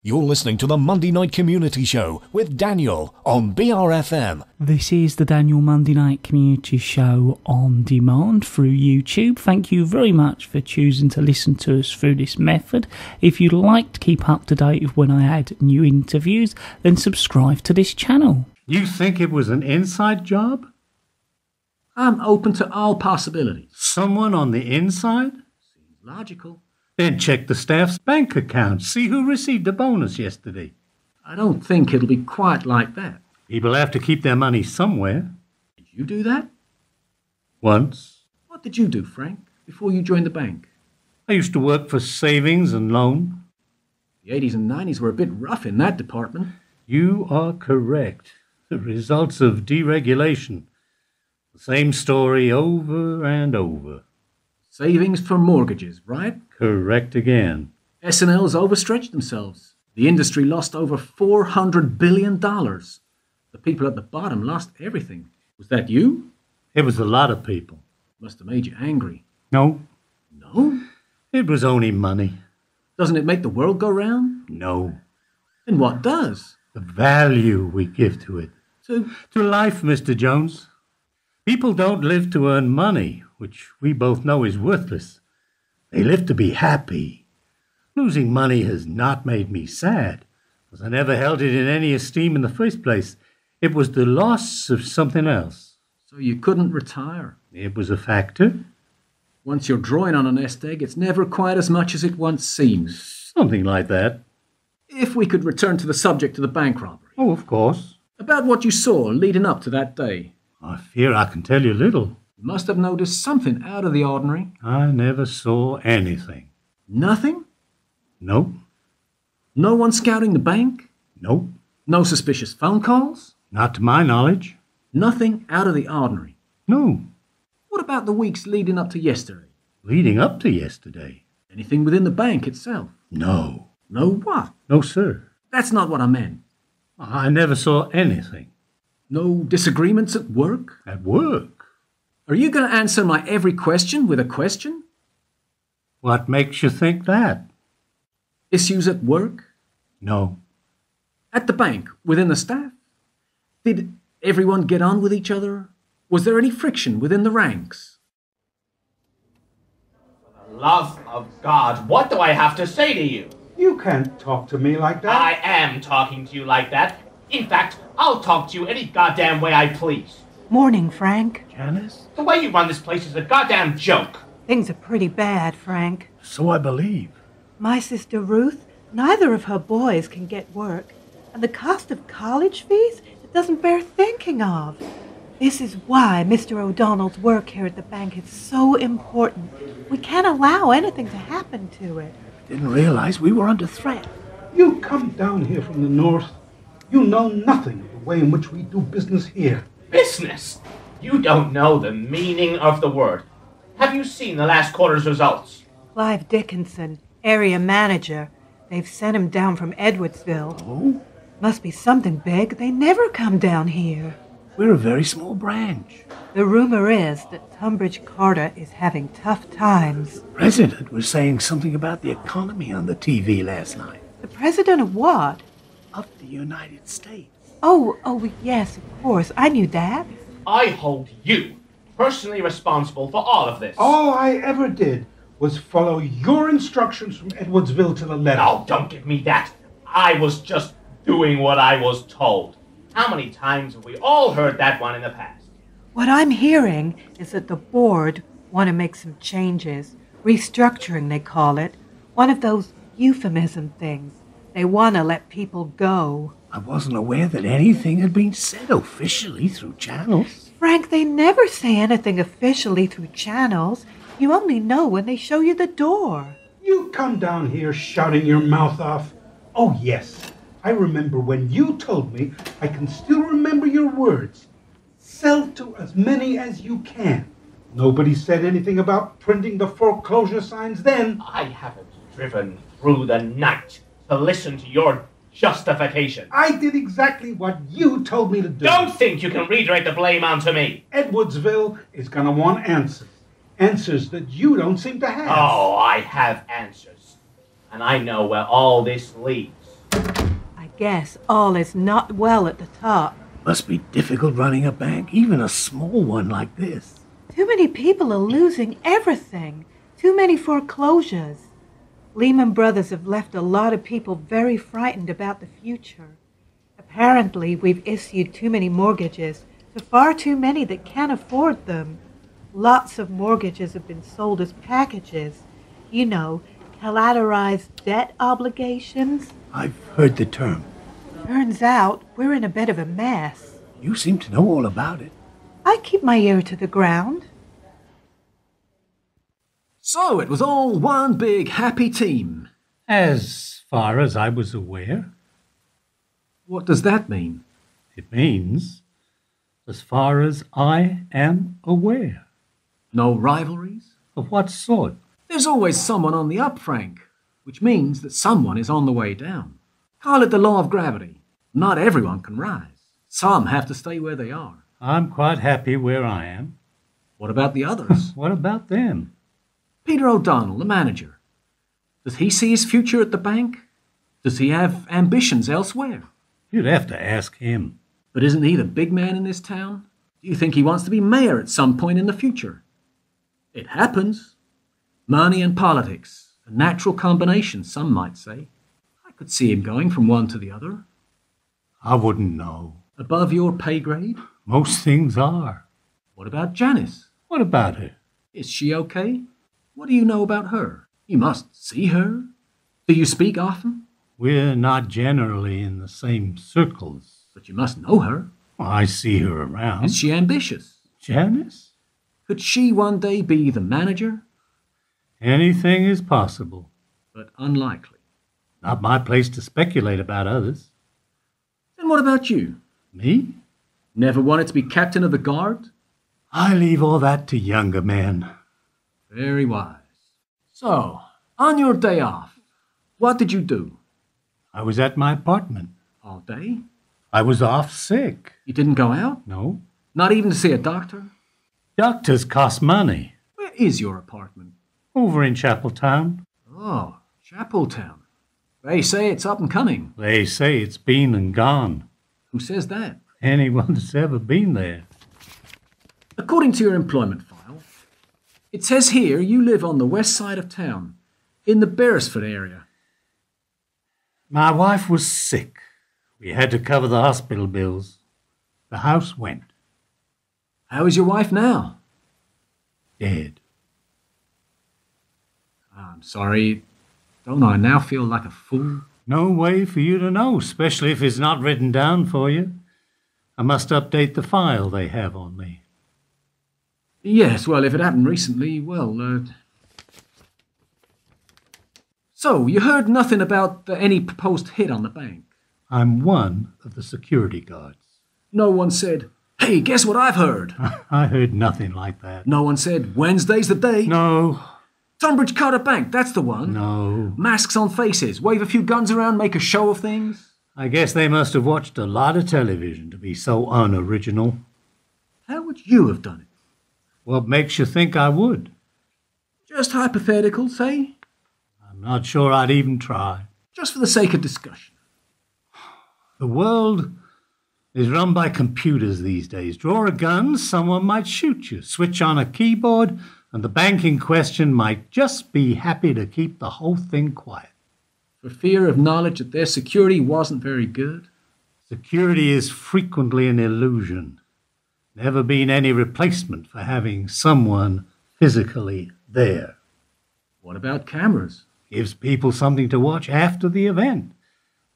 You're listening to the Monday Night Community Show with Daniel on BRFM. This is the Daniel Monday Night Community Show on demand through YouTube. Thank you very much for choosing to listen to us through this method. If you'd like to keep up to date with when I add new interviews, then subscribe to this channel. You think it was an inside job? I'm open to all possibilities. Someone on the inside? Seems logical. Then check the staff's bank account. See who received a bonus yesterday. I don't think it'll be quite like that. People have to keep their money somewhere. Did you do that? Once. What did you do, Frank, before you joined the bank? I used to work for savings and loan. The 80s and 90s were a bit rough in that department. You are correct. The results of deregulation. The same story over and over. Savings for mortgages, right? Correct again. S&L's overstretched themselves. The industry lost over $400 billion. The people at the bottom lost everything. Was that you? It was a lot of people. Must have made you angry. No. No? It was only money. Doesn't it make the world go round? No. Then what does? The value we give to it. To life, Mr. Jones. People don't live to earn money, which we both know is worthless. They live to be happy. Losing money has not made me sad, as I never held it in any esteem in the first place. It was the loss of something else. So you couldn't retire? It was a factor. Once you're drawing on a nest egg, it's never quite as much as it once seems. Something like that. If we could return to the subject of the bank robbery. Oh, of course. About what you saw leading up to that day. I fear I can tell you little. You must have noticed something out of the ordinary. I never saw anything. Nothing? Nope. No one scouting the bank? Nope. No suspicious phone calls? Not to my knowledge. Nothing out of the ordinary? No. What about the weeks leading up to yesterday? Leading up to yesterday? Anything within the bank itself? No. No what? No, sir. That's not what I meant. I never saw anything. No disagreements at work? At work? Are you going to answer my every question with a question? What makes you think that? Issues at work? No. At the bank, within the staff? Did everyone get on with each other? Was there any friction within the ranks? For the love of God, what do I have to say to you? You can't talk to me like that. I am talking to you like that. In fact, I'll talk to you any goddamn way I please. Morning, Frank. Janice? The way you run this place is a goddamn joke. Things are pretty bad, Frank. So I believe. My sister Ruth, neither of her boys can get work. And the cost of college fees, it doesn't bear thinking of. This is why Mr. O'Donnell's work here at the bank is so important. We can't allow anything to happen to it. Didn't realize we were under threat. You come down here from the north. You know nothing of the way in which we do business here. Business? You don't know the meaning of the word. Have you seen the last quarter's results? Clive Dickinson, area manager. They've sent him down from Edwardsville. Oh? Must be something big. They never come down here. We're a very small branch. The rumor is that Tunbridge Carter is having tough times. The president was saying something about the economy on the TV last night. The president of what? Of the United States. Oh, yes, of course. I knew that. I hold you personally responsible for all of this. All I ever did was follow your instructions from Edwardsville to the letter. No, don't give me that. I was just doing what I was told. How many times have we all heard that one in the past? What I'm hearing is that the board want to make some changes. Restructuring, they call it. One of those euphemism things. They want to let people go. I wasn't aware that anything had been said officially through channels. Frank, they never say anything officially through channels. You only know when they show you the door. You come down here shouting your mouth off. Oh, yes. I remember when you told me. I can still remember your words. Sell to as many as you can. Nobody said anything about printing the foreclosure signs then. I haven't driven through the night to listen to your justification. I did exactly what you told me to do. Don't think you can redirect the blame onto me. Edwardsville is going to want answers. Answers that you don't seem to have. Oh, I have answers. And I know where all this leads. guess all is not well at the top. Must be difficult running a bank, even a small one like this. Too many people are losing everything. Too many foreclosures. Lehman Brothers have left a lot of people very frightened about the future. Apparently, we've issued too many mortgages to far too many that can't afford them. Lots of mortgages have been sold as packages. You know, collateralized debt obligations. I've heard the term. Turns out we're in a bit of a mess. You seem to know all about it. I keep my ear to the ground. So it was all one big happy team. As far as I was aware. What does that mean? It means, as far as I am aware. No rivalries? Of what sort? There's always someone on the up, Frank, which means that someone is on the way down. Call it the law of gravity. Not everyone can rise. Some have to stay where they are. I'm quite happy where I am. What about the others? What about them? Peter O'Donnell, the manager. Does he see his future at the bank? Does he have ambitions elsewhere? You'd have to ask him. But isn't he the big man in this town? Do you think he wants to be mayor at some point in the future? It happens. Money and politics, a natural combination, some might say. I could see him going from one to the other. I wouldn't know. Above your pay grade? Most things are. What about Janice? What about her? Is she okay? What do you know about her? You must see her. Do you speak often? We're not generally in the same circles. But you must know her. I see her around. Is she ambitious? Janice? Could she one day be the manager? Anything is possible. But unlikely. Not my place to speculate about others. Then what about you? Me? Never wanted to be captain of the guard? I leave all that to younger men. Very wise. So, on your day off, what did you do? I was at my apartment. All day? I was off sick. You didn't go out? No. Not even to see a doctor? Doctors cost money. Where is your apartment? Over in Chapeltown. Oh, Chapeltown. They say it's up and coming. They say it's been and gone. Who says that? Anyone that's ever been there. According to your employment file, it says here you live on the west side of town, in the Beresford area. My wife was sick. We had to cover the hospital bills. The house went. How is your wife now? Dead. I'm sorry. Don't I now feel like a fool? No way for you to know, especially if it's not written down for you. I must update the file they have on me. Yes, well, if it happened recently, well, So, you heard nothing about any proposed hit on the bank? I'm one of the security guards. No one said, hey, guess what I've heard? I heard nothing like that. No one said, Wednesday's the day? No. Tunbridge Carter Bank, that's the one. No. Masks on faces, wave a few guns around, make a show of things. I guess they must have watched a lot of television to be so unoriginal. How would you have done it? What makes you think I would? Just hypothetical, say? I'm not sure I'd even try. Just for the sake of discussion. The world is run by computers these days. Draw a gun, someone might shoot you. Switch on a keyboard, and the bank in question might just be happy to keep the whole thing quiet. For fear of knowledge that their security wasn't very good? Security is frequently an illusion. Never been any replacement for having someone physically there. What about cameras? Gives people something to watch after the event.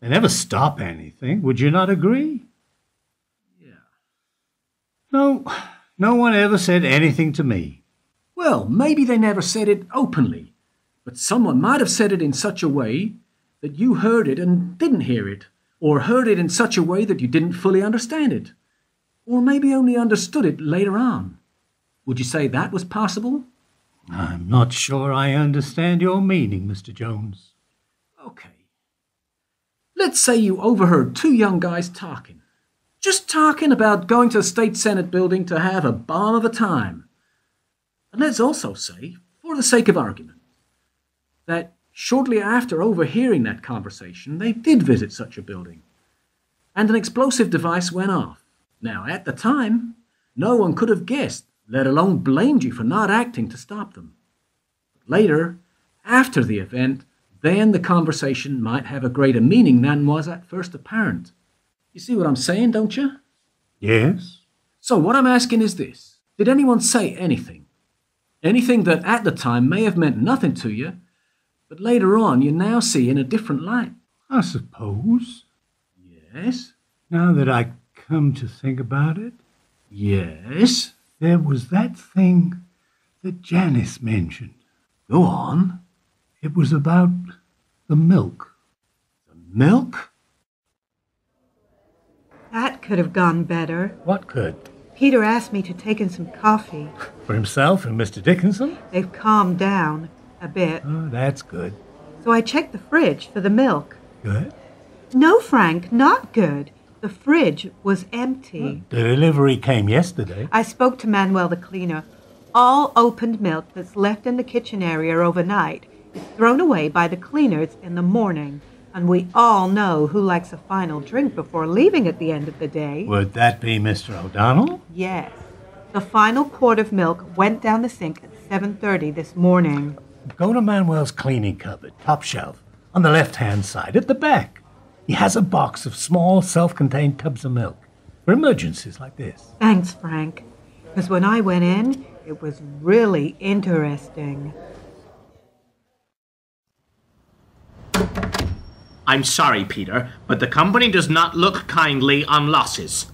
They never stop anything. Would you not agree? Yeah. No one ever said anything to me. Well, maybe they never said it openly, but someone might have said it in such a way that you heard it and didn't hear it, or heard it in such a way that you didn't fully understand it, or maybe only understood it later on. Would you say that was possible? I'm not sure I understand your meaning, Mr. Jones. Okay. Let's say you overheard two young guys talking. Just talking about going to the State Senate building to have a bomb of a time. And let's also say, for the sake of argument, that Shortly after overhearing that conversation, they did visit such a building, and an explosive device went off. Now, at the time, no one could have guessed, let alone blamed you for not acting to stop them. But later, after the event, then the conversation might have a greater meaning than was at first apparent. You see what I'm saying, don't you? Yes? So what I'm asking is this. Did anyone say anything? Anything that at the time may have meant nothing to you, but later on you now see in a different light? I suppose. Yes? Now that I come to think about it, Yes? there was that thing that Janice mentioned. Go on. It was about the milk. Milk? That could have gone better. What could? Peter asked me to take in some coffee. For himself and Mr. Dickinson? They've calmed down a bit. Oh, that's good. So I checked the fridge for the milk. Good. No, Frank, not good. The fridge was empty. The delivery came yesterday. I spoke to Manuel the cleaner. All opened milk that's left in the kitchen area overnight is thrown away by the cleaners in the morning. And we all know who likes a final drink before leaving at the end of the day. Would that be Mr. O'Donnell? Yes. The final quart of milk went down the sink at 7:30 this morning. Go to Manuel's cleaning cupboard, top shelf, on the left-hand side, at the back. He has a box of small, self-contained tubs of milk for emergencies like this. Thanks, Frank. Because when I went in, it was really interesting. I'm sorry, Peter, but the company does not look kindly on losses.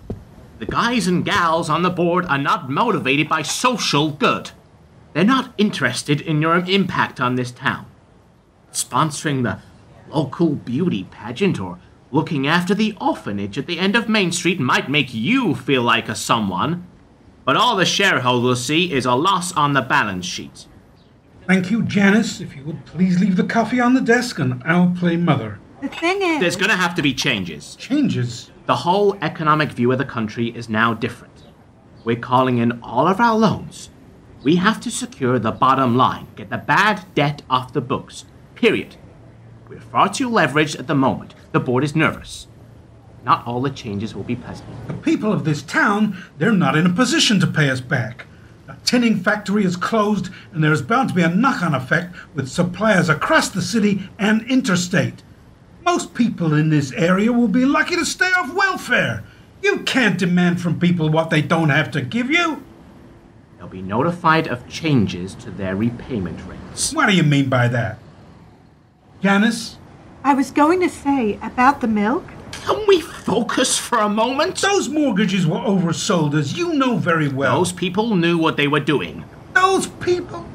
The guys and gals on the board are not motivated by social good. They're not interested in your impact on this town. Sponsoring the local beauty pageant or looking after the orphanage at the end of Main Street might make you feel like a someone, but all the shareholders see is a loss on the balance sheet. Thank you, Janice. If you would please leave the coffee on the desk and I'll play mother. The thing is... There's gonna have to be changes. Changes? The whole economic view of the country is now different. We're calling in all of our loans. We have to secure the bottom line, get the bad debt off the books. Period. We're far too leveraged at the moment. The board is nervous. Not all the changes will be pleasant. The people of this town, they're not in a position to pay us back. The tinning factory is closed, and there's bound to be a knock-on effect with suppliers across the city and interstate. Most people in this area will be lucky to stay off welfare. You can't demand from people what they don't have to give you. They'll be notified of changes to their repayment rates. What do you mean by that? Janice? I was going to say about the milk. Can we focus for a moment? Those mortgages were oversold, as you know very well. Those people knew what they were doing. Those people?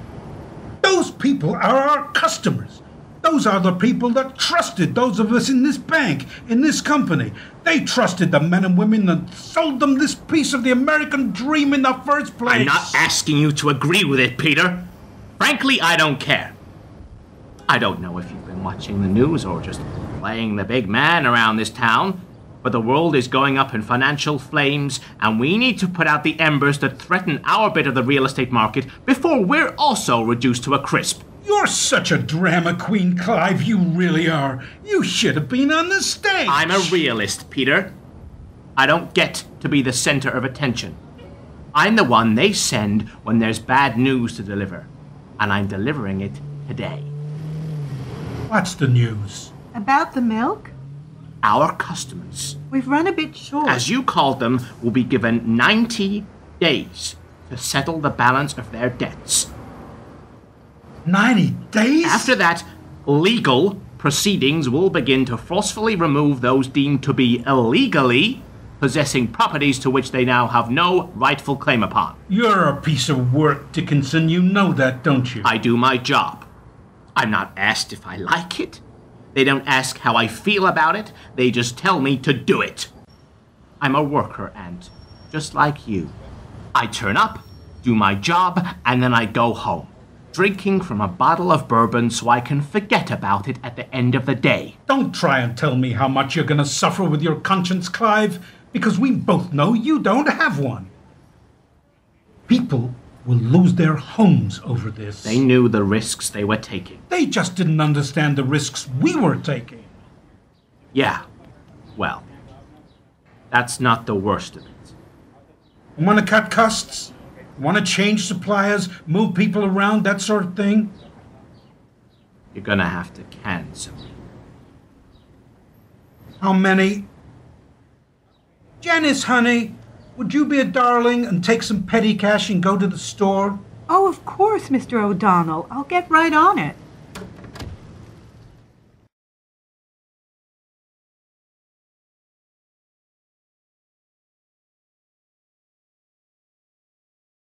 Those people are our customers. Those are the people that trusted those of us in this bank, in this company. They trusted the men and women that sold them this piece of the American dream in the first place. I'm not asking you to agree with it, Peter. Frankly, I don't care. I don't know if you've been watching the news or just playing the big man around this town, but the world is going up in financial flames, and we need to put out the embers that threaten our bit of the real estate market before we're also reduced to a crisp. You're such a drama queen, Clive, you really are. You should have been on the stage. I'm a realist, Peter. I don't get to be the center of attention. I'm the one they send when there's bad news to deliver, and I'm delivering it today. What's the news? About the milk? Our customers, We've run a bit short. as you called them, will be given 90 days to settle the balance of their debts. 90 days? After that, legal proceedings will begin to forcefully remove those deemed to be illegally possessing properties to which they now have no rightful claim upon. You're a piece of work, Dickinson. You know that, don't you? I do my job. I'm not asked if I like it. They don't ask how I feel about it. They just tell me to do it. I'm a worker, and just like you, I turn up, do my job, and then I go home, drinking from a bottle of bourbon so I can forget about it at the end of the day. Don't try and tell me how much you're going to suffer with your conscience, Clive, because we both know you don't have one. People will lose their homes over this. They knew the risks they were taking. They just didn't understand the risks we were taking. Yeah, well, that's not the worst of it. Want to cut costs? Want to change suppliers, move people around, that sort of thing? You're gonna have to can some. How many? Janice, honey, would you be a darling and take some petty cash and go to the store? Oh, of course, Mr. O'Donnell. I'll get right on it.